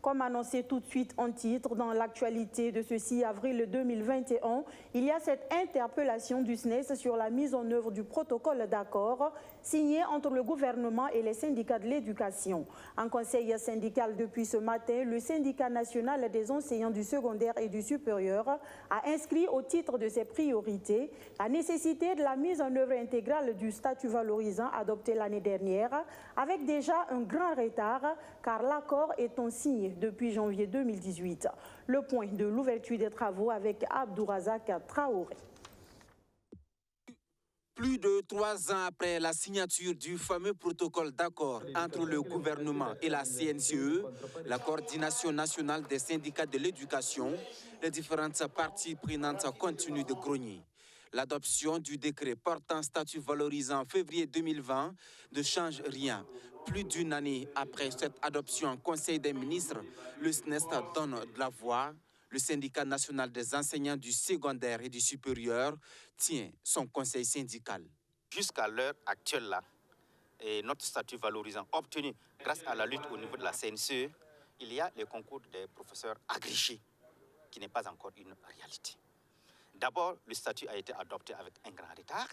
Comme annoncé tout de suite en titre, dans l'actualité de ce 6 avril 2021, il y a cette interpellation du SNES sur la mise en œuvre du protocole d'accord signé entre le gouvernement et les syndicats de l'éducation. En conseil syndical depuis ce matin, le syndicat national des enseignants du secondaire et du supérieur a inscrit au titre de ses priorités la nécessité de la mise en œuvre intégrale du statut valorisant adopté l'année dernière, avec déjà un grand retard car l'accord est en signe depuis janvier 2018. Le point de l'ouverture des travaux avec Abdourazak Traoré. Plus de 3 ans après la signature du fameux protocole d'accord entre le gouvernement et la CNCE, la coordination nationale des syndicats de l'éducation, les différentes parties prenantes continuent de grogner. L'adoption du décret portant statut valorisant en février 2020 ne change rien. Plus d'une année après cette adoption en Conseil des ministres, le SNES donne de la voix. Le syndicat national des enseignants du secondaire et du supérieur tient son conseil syndical. Jusqu'à l'heure actuelle, là, et notre statut valorisant obtenu grâce à la lutte au niveau de la CNCE, il y a le concours des professeurs agrégés, qui n'est pas encore une réalité. D'abord, le statut a été adopté avec un grand retard,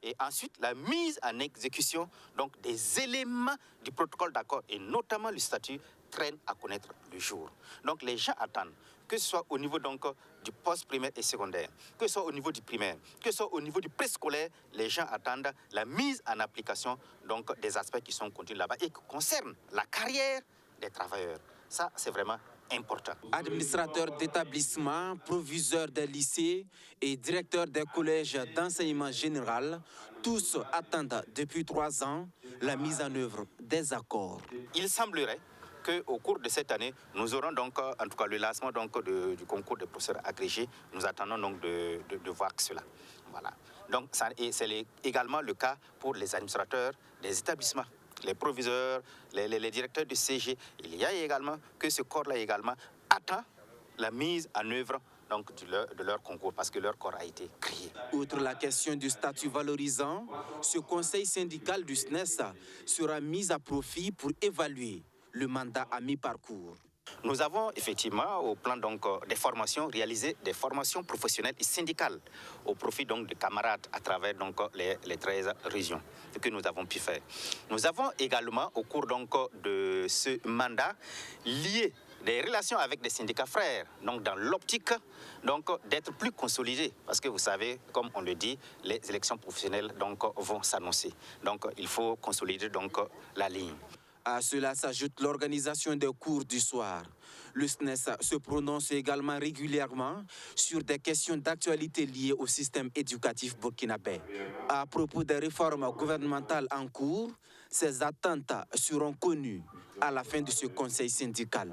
et ensuite la mise en exécution donc, des éléments du protocole d'accord, et notamment le statut, traîne à connaître le jour. Donc les gens attendent, que ce soit au niveau donc, du post-primaire et secondaire, que ce soit au niveau du primaire, que ce soit au niveau du préscolaire, les gens attendent la mise en application donc, des aspects qui sont contenus là-bas et qui concernent la carrière des travailleurs. Ça, c'est vraiment important. Administrateurs d'établissements, proviseurs des lycées et directeurs des collèges d'enseignement général, tous attendent depuis 3 ans la mise en œuvre des accords. Il semblerait qu'au cours de cette année, nous aurons donc, en tout cas, le lancement donc, du concours des professeurs agrégés. Nous attendons donc de voir cela. Voilà. Donc, c'est également le cas pour les administrateurs des établissements, les proviseurs, les directeurs du CG. Il y a également que ce corps-là également attend la mise en œuvre donc, de leur concours, parce que leur corps a été créé. Outre la question du statut valorisant, ce conseil syndical du SNES sera mis à profit pour évaluer le mandat à mi-parcours. Nous avons effectivement, au plan donc, des formations, réalisé des formations professionnelles et syndicales au profit donc, de camarades à travers donc, les 13 régions que nous avons pu faire. Nous avons également, au cours donc, de ce mandat, lié des relations avec des syndicats frères, donc dans l'optique d'être plus consolidés. Parce que vous savez, comme on le dit, les élections professionnelles donc, vont s'annoncer. Donc il faut consolider donc, la ligne. À cela s'ajoute l'organisation des cours du soir. Le SNES se prononce également régulièrement sur des questions d'actualité liées au système éducatif burkinabé. À propos des réformes gouvernementales en cours, ces attentes seront connues à la fin de ce conseil syndical.